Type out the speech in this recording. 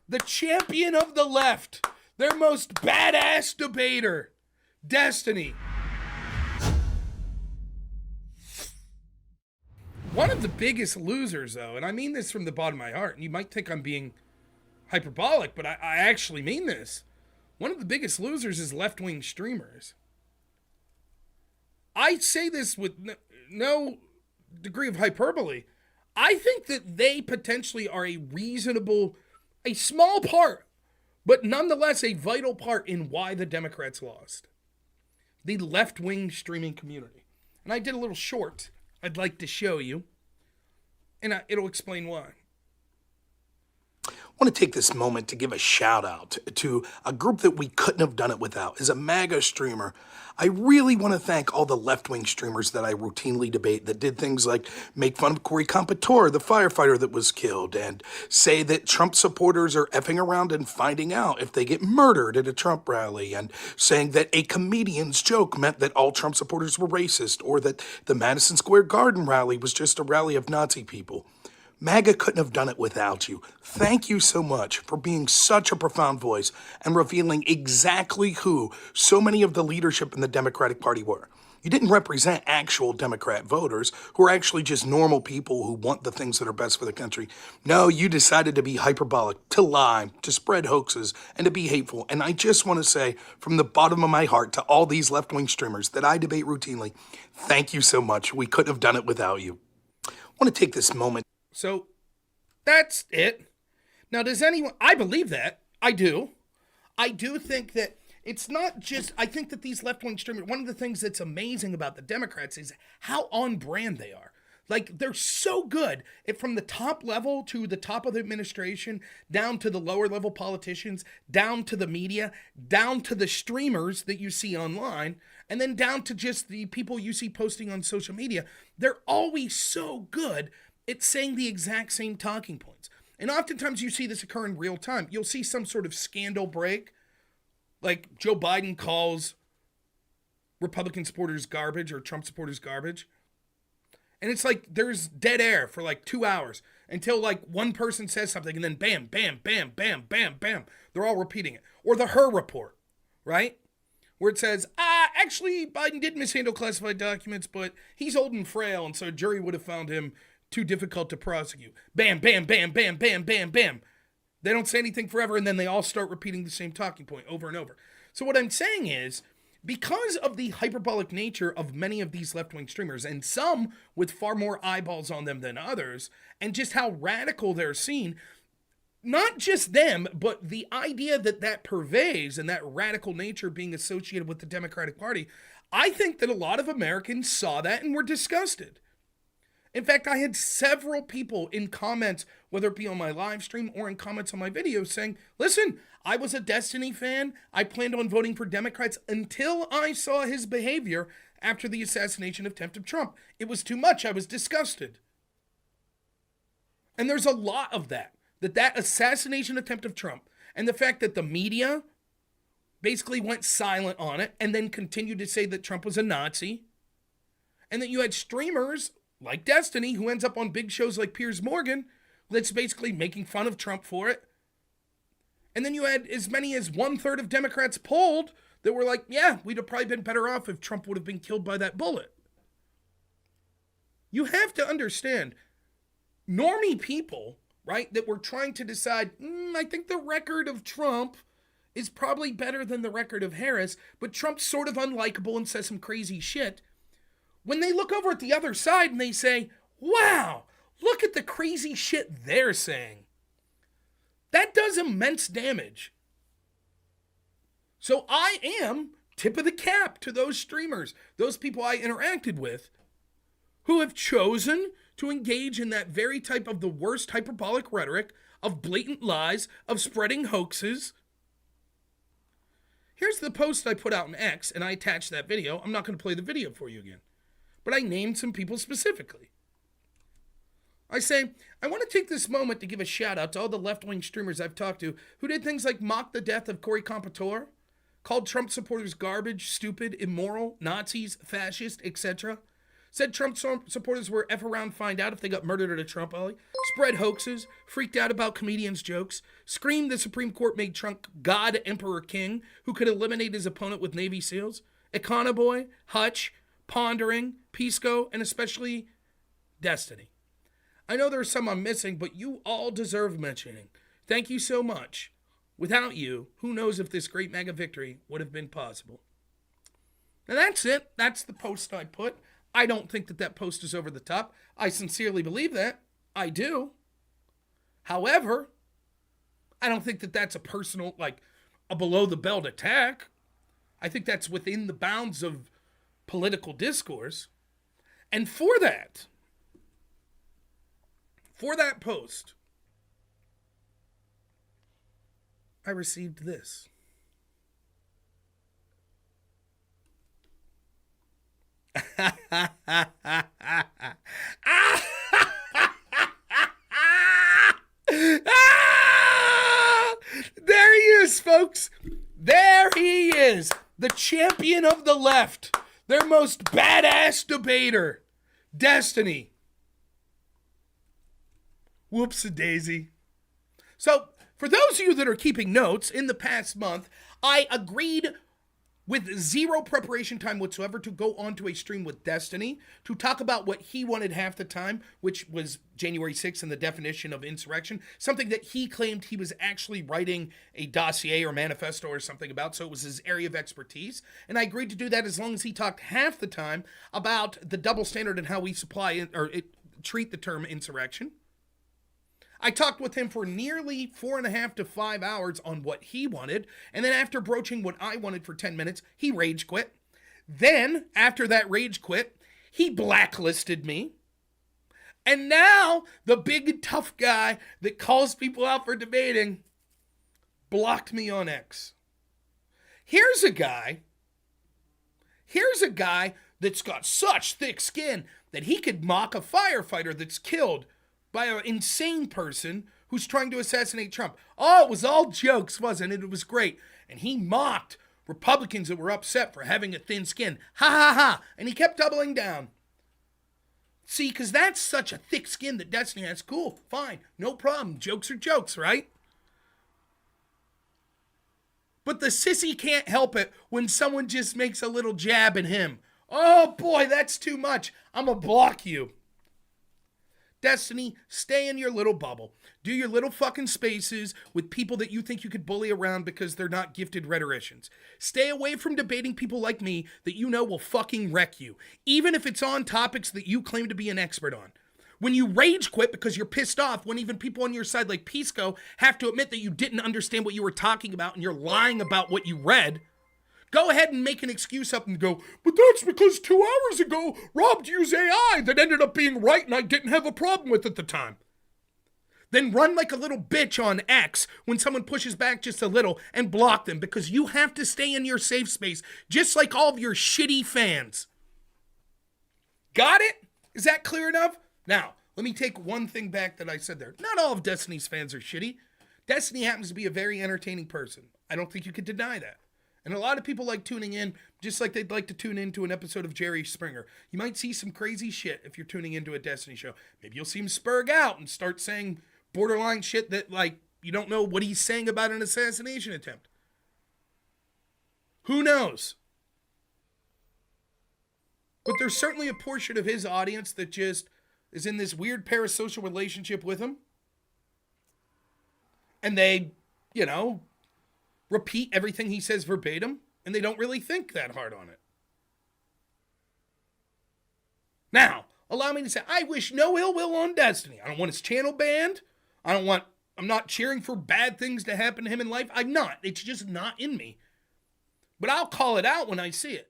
the champion of the left, their most badass debater, Destiny. One of the biggest losers, though, and I mean this from the bottom of my heart, and you might think I'm being hyperbolic, but I actually mean this. One of the biggest losers is left-wing streamers. I say this with no degree of hyperbole. I think that they potentially are a small part, but nonetheless a vital part in why the Democrats lost. The left-wing streaming community. And I did a little short I'd like to show you, and it'll explain why. I want to take this moment to give a shout out to a group that we couldn't have done it without. As a MAGA streamer, I really want to thank all the left-wing streamers that I routinely debate that did things like make fun of Corey Compatore, the firefighter that was killed, and say that Trump supporters are effing around and finding out if they get murdered at a Trump rally, and saying that a comedian's joke meant that all Trump supporters were racist, or that the Madison Square Garden rally was just a rally of Nazi people. MAGA couldn't have done it without you. Thank you so much for being such a profound voice and revealing exactly who so many of the leadership in the Democratic Party were. You didn't represent actual Democrat voters who are actually just normal people who want the things that are best for the country. No, you decided to be hyperbolic, to lie, to spread hoaxes, and to be hateful. And I just want to say from the bottom of my heart to all these left-wing streamers that I debate routinely, thank you so much. We couldn't have done it without you. I want to take this moment. So, that's it. Now, does anyone... I believe that. I do. I do think that it's not just... I think that these left-wing streamers... One of the things that's amazing about the Democrats is how on brand they are. Like, they're so good from the top level to the top of the administration, down to the lower level politicians, down to the media, down to the streamers that you see online, and then down to just the people you see posting on social media. They're always so good at saying the exact same talking points. And oftentimes you see this occur in real time. You'll see some sort of scandal break, like Joe Biden calls Republican supporters garbage or Trump supporters garbage. And it's like there's dead air for like 2 hours until like one person says something and then bam, bam, bam, bam, bam, bam. They're all repeating it. Or the Her report, right? Where it says, actually Biden did mishandle classified documents, but he's old and frail, and so a jury would have found him too difficult to prosecute. Bam, bam, bam, bam, bam, bam, bam. They don't say anything forever, and then they all start repeating the same talking point over and over. So what I'm saying is, because of the hyperbolic nature of many of these left-wing streamers, and some with far more eyeballs on them than others, and just how radical they're seen, not just them, but the idea that pervades and that radical nature being associated with the Democratic Party, I think that a lot of Americans saw that and were disgusted. In fact, I had several people in comments, whether it be on my live stream or in comments on my videos, saying, listen, I was a Destiny fan. I planned on voting for Democrats until I saw his behavior after the assassination attempt of Trump. It was too much. I was disgusted. And there's a lot of that assassination attempt of Trump and the fact that the media basically went silent on it and then continued to say that Trump was a Nazi, and that you had streamers like Destiny, who ends up on big shows like Piers Morgan, that's basically making fun of Trump for it. And then you had as many as 1/3 of Democrats polled that were like, yeah, we'd have probably been better off if Trump would have been killed by that bullet. You have to understand, normie people, right, that were trying to decide, I think the record of Trump is probably better than the record of Harris, but Trump's sort of unlikable and says some crazy shit. When they look over at the other side and they say, wow, look at the crazy shit they're saying. That does immense damage. So I am tip of the cap to those streamers, those people I interacted with, who have chosen to engage in that very type of the worst hyperbolic rhetoric, of blatant lies, of spreading hoaxes. Here's the post I put out in X, and I attached that video. I'm not going to play the video for you again. But I named some people specifically. I say, I want to take this moment to give a shout out to all the left-wing streamers I've talked to who did things like mock the death of Corey Compatore, called Trump supporters garbage, stupid, immoral, Nazis, fascist, etc. Said Trump supporters were F around find out if they got murdered at a Trump rally. Spread hoaxes. Freaked out about comedians' jokes. Screamed the Supreme Court made Trump God, Emperor, King, who could eliminate his opponent with Navy SEALs. Econoboy, Hutch, Pondering, Pisco, and especially Destiny. I know there's some I'm missing, but you all deserve mentioning. Thank you so much. Without you, who knows if this great MAGA victory would have been possible. And that's it. That's the post I put. I don't think that post is over the top. I sincerely believe that. I do. However, I don't think that that's a personal, like, a below-the-belt attack. I think that's within the bounds of political discourse. And for that post, I received this. There he is, folks. There he is. The champion of the left. Their most badass debater. Destiny. Whoops-a-daisy. So, for those of you that are keeping notes, in the past month, I agreed with zero preparation time whatsoever to go onto a stream with Destiny to talk about what he wanted half the time, which was January 6th and the definition of insurrection, something that he claimed he was actually writing a dossier or manifesto or something about, so it was his area of expertise. And I agreed to do that as long as he talked half the time about the double standard and how we treat the term insurrection. I talked with him for nearly 4.5 to 5 hours on what he wanted, and then after broaching what I wanted for 10 minutes, he rage quit. Then, after that rage quit, he blacklisted me. And now, the big tough guy that calls people out for debating blocked me on X. Here's a guy that's got such thick skin that he could mock a firefighter that's killed by an insane person who's trying to assassinate Trump. Oh, it was all jokes, wasn't it? It was great. And he mocked Republicans that were upset for having a thin skin. Ha ha ha. And he kept doubling down. See, because that's such a thick skin that Destiny has. Cool, fine, no problem. Jokes are jokes, right? But the sissy can't help it when someone just makes a little jab at him. Oh boy, that's too much. I'm gonna block you. Destiny, stay in your little bubble. Do your little fucking spaces with people that you think you could bully around because they're not gifted rhetoricians. Stay away from debating people like me that you know will fucking wreck you, even if it's on topics that you claim to be an expert on. When you rage quit because you're pissed off, when even people on your side like Pisco have to admit that you didn't understand what you were talking about and you're lying about what you read, go ahead and make an excuse up and go, but that's because 2 hours ago, Rob used AI that ended up being right and I didn't have a problem with at the time. Then run like a little bitch on X when someone pushes back just a little and block them because you have to stay in your safe space, just like all of your shitty fans. Got it? Is that clear enough? Now, let me take one thing back that I said there. Not all of Destiny's fans are shitty. Destiny happens to be a very entertaining person. I don't think you could deny that. And a lot of people like tuning in just like they'd like to tune into an episode of Jerry Springer. You might see some crazy shit if you're tuning into a Destiny show. Maybe you'll see him spurg out and start saying borderline shit that, like, you don't know what he's saying about an assassination attempt. Who knows? But there's certainly a portion of his audience that just is in this weird parasocial relationship with him. And they, repeat everything he says verbatim, and they don't really think that hard on it. Now, allow me to say, I wish no ill will on Destiny. I don't want his channel banned. I'm not cheering for bad things to happen to him in life. I'm not. It's just not in me. But I'll call it out when I see it.